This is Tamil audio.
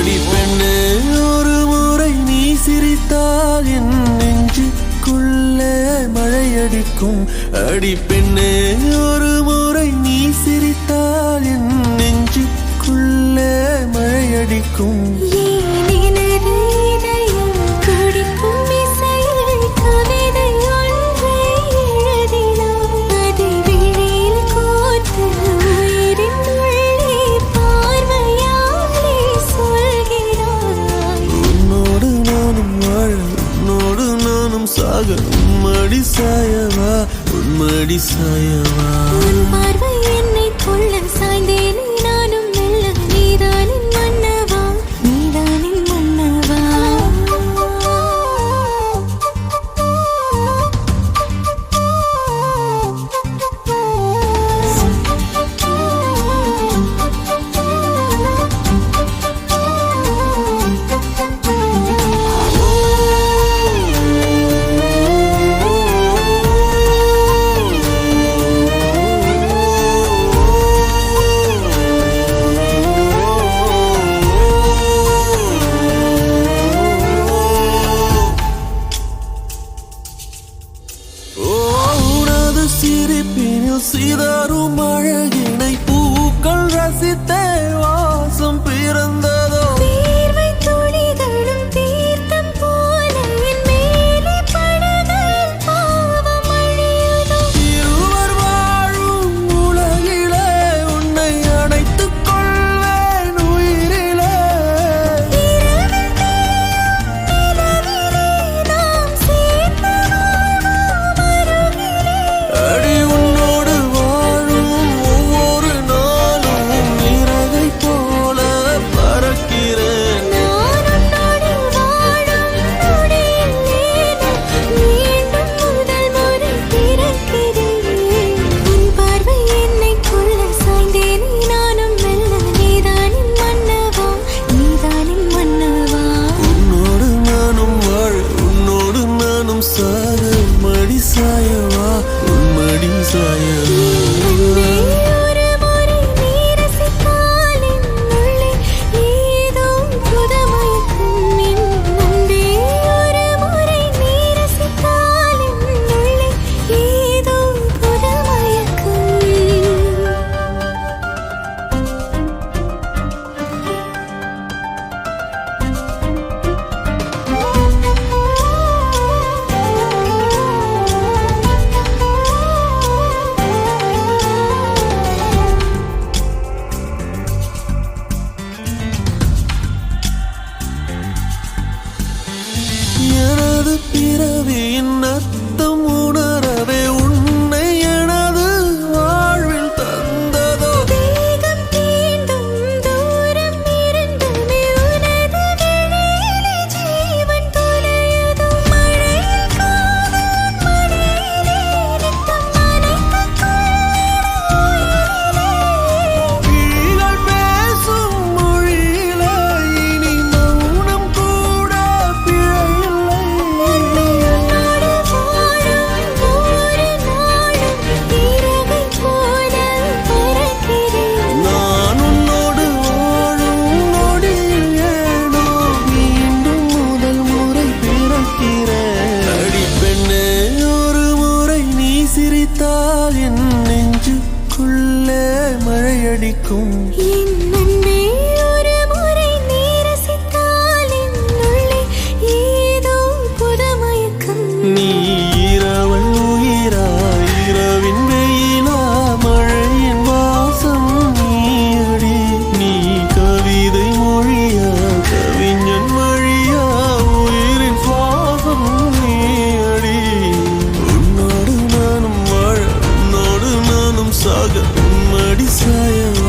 அடி பெண்ணே ஒரு முறை நீ சிரித்தால் என் நெஞ்சுக்குள்ளே மழையடிக்கும். அடி பெண்ணே ஒரு முறை நீ சிரித்தால் என் நெஞ்சுக்குள்ளே மழையடிக்கும். உன்மடி சாயவா உன்மடி சாயவா பார்வை என்னை கொள்ள சாய்ந்தேனே நானும் மெல்ல நீதானின் மன்னவா நீதானின் மன்னவா. சிரிப்பினில் சிதறும் அழகினை பூக்கள் ரசித்தே வாசம் பிறந்ததோ. தீர்வை துளிகளும் தீர்த்தம் போல என் மேலே படுதல் பாவம் அழியுதோ. இருவர் வாழும் உலகிலே உன்னை அணைத்துக் கொள்வேன் உயிரிலே. இரவில் தேயும் நிலவிலே நாம் சேர்ந்து வாழ்வோம் அருகிலே. அடி உன்னோடு வாழும் ஒவ்வொரு நாளும் இறகை போல பறக்கிறேன். நான் உன்னோடு வாழும் நொடியில் மீண்டும் முதல் முறை பிறக்கிறேன். உன் பார்வை என்னை கொள்ள சாய்ந்தேனே நானும் மெல்ல நீதானின் மன்னவா நீதானின் மன்னவா. உன்னோடு நானும் வாழ உன்னோடு நானும் சாக மடி சாயவா உன்மடி சாயவா. ஒரு முறை நீ ரசித்தால் என் உள்ளே ஏதோ புதுமயக்கம். என் அன்பே ஒரு முறை நீ ரசித்தால் என் உள்ளே ஏதோ புதுமயக்கம். எனது பிறவியின் அர்த்தம் உணரவே உன்னை எனது வாழ்வில் தந்ததோ. தேகம் தீண்டும் தூரம் இருந்துமே உனது விழியிலே ஜீவன் தொலையுதோ. மழையில் காதல் மடியிலே நித்தம் நனைத்துக் கொள்ளிட உயிரிலே. விழிகள் பேசும் மொழியிலே இனி மௌனம் கூட பிழையில்லை. உன்னோடு வாழும் ஒவ்வொரு நாளும் இறகை போல பறக்கிறேன். நான் உன்னோடு வாழும் நொடியில் ஏனோ மீண்டும் முதல் முறை பிறக்கிறேன். அடி பெண்ணே ஒரு முறை நீ சிரித்தால் என் நெஞ்சுக்குள்ளே மழையடிக்கும். என் அன்பே ஒரு முறை நீ ரசித்தால் என் உள்ளே ஏதோ புதுமயக்கம். நீ இரவல் உயிரா இரவின் வெயிலா மழையின் வாசம் நீயடி. நீ கவிதை மொழியா கவிஞன் வழியா உயிரின் சுவாசம் நீயடி. உன்னோடு நானும் வாழ உன்னோடு நானும் சாக உன்மடி சாயவா